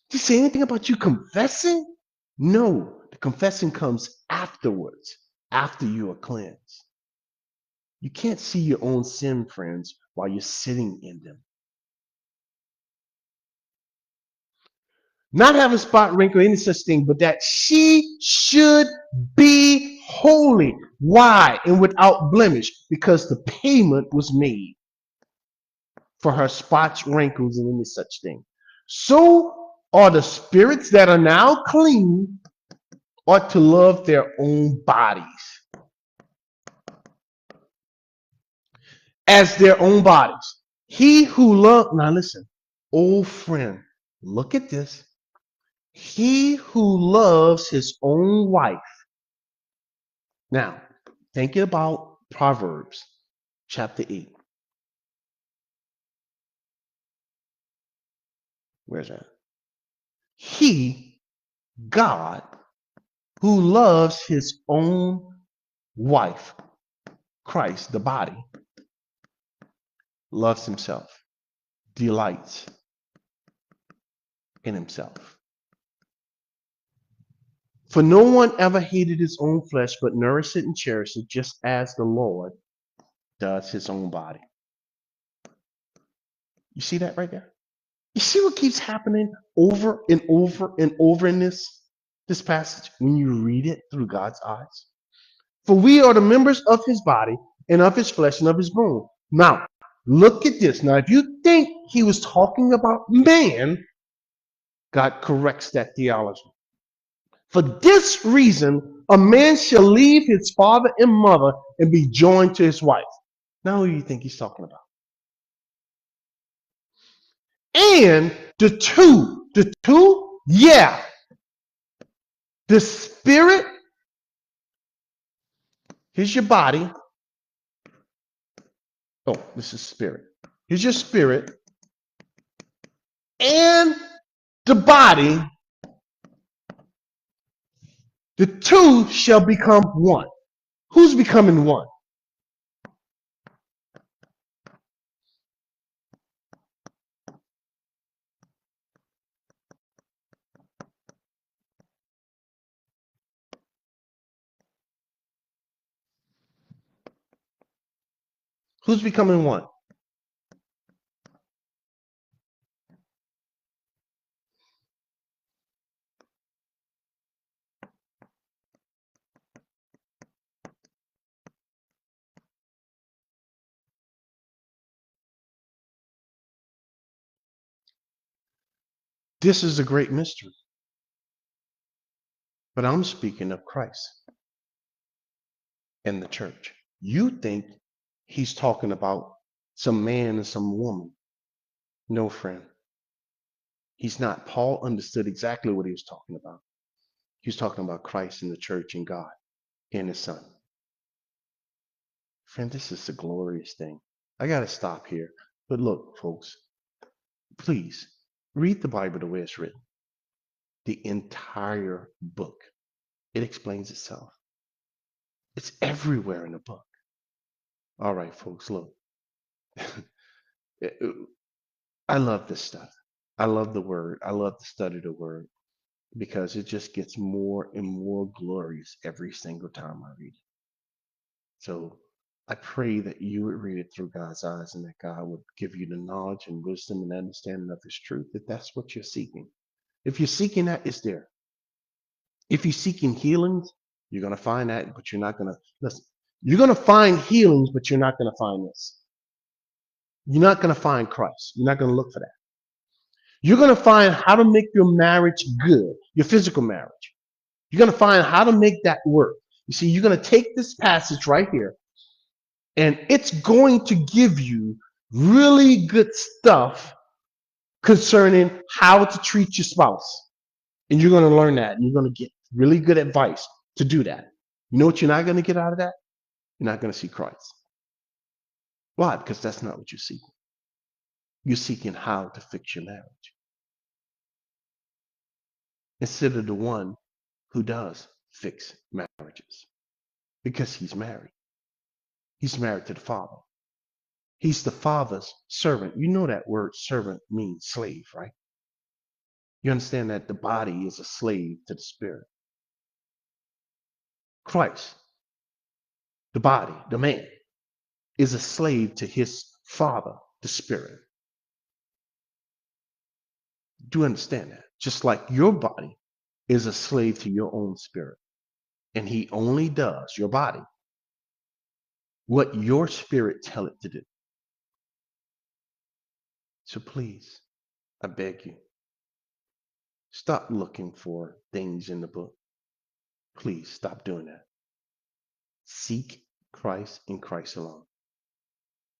Did he say anything about you confessing? No, the confessing comes afterwards, after you are cleansed. You can't see your own sin, friends, while you're sitting in them. Not having spot, wrinkle, any such thing, but that she should be holy. Why? And without blemish, because the payment was made for her spots, wrinkles, and any such thing. So are the spirits that are now clean ought to love their own bodies as their own bodies. He who loved, now listen, old friend, look at this. He who loves his own wife. Now, thinking about Proverbs chapter 8. Where's that? He, God, who loves his own wife, Christ, the body, loves himself, delights in himself. For no one ever hated his own flesh, but nourished it and cherished it, just as the Lord does his own body. You see that right there? You see what keeps happening over and over and over in this passage when you read it through God's eyes? For we are the members of his body and of his flesh and of his bone. Now, look at this. Now, if you think he was talking about man, God corrects that theology. For this reason, a man shall leave his father and mother and be joined to his wife. Now, who do you think he's talking about? And the two, yeah, the spirit, here's your body. Oh, this is spirit. Here's your spirit and the body. The two shall become one. Who's becoming one? Who's becoming one? This is a great mystery. But I'm speaking of Christ and the church. You think he's talking about some man and some woman. No, friend. He's not. Paul understood exactly what he was talking about. He was talking about Christ and the church and God and his son. Friend, this is a glorious thing. I got to stop here. But look, folks, please read the Bible the way it's written. The entire book. It explains itself. It's everywhere in the book. All right, folks, look. I love this stuff. I love the word. I love to study the word because it just gets more and more glorious every single time I read it. So I pray that you would read it through God's eyes and that God would give you the knowledge and wisdom and understanding of his truth, if that's what you're seeking. If you're seeking that, it's there. If you're seeking healings, you're going to find that, but you're not going to listen. You're going to find healings, but you're not going to find this. You're not going to find Christ. You're not going to look for that. You're going to find how to make your marriage good, your physical marriage. You're going to find how to make that work. You see, you're going to take this passage right here, and it's going to give you really good stuff concerning how to treat your spouse. And you're going to learn that, and you're going to get really good advice to do that. You know what you're not going to get out of that? You're not going to see Christ. Why? Because that's not what you're seeking. You're seeking how to fix your marriage instead of the one who does fix marriages because he's married. He's married to the Father. He's the Father's servant. You know that word servant means slave, right? You understand that the body is a slave to the spirit. Christ, the body, the man, is a slave to his father, the spirit. Do you understand that? Just like your body is a slave to your own spirit. And he only does, your body, what your spirit tell it to do. So please, I beg you, stop looking for things in the book. Please stop doing that. Seek Christ and Christ alone.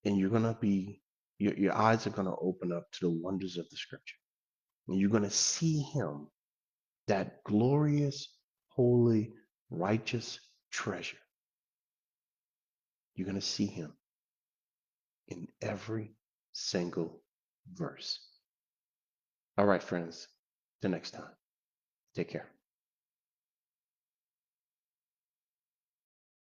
And you're going to be, your eyes are going to open up to the wonders of the scripture. And you're going to see him, that glorious, holy, righteous treasure. You're going to see him in every single verse. All right, friends, till next time. Take care.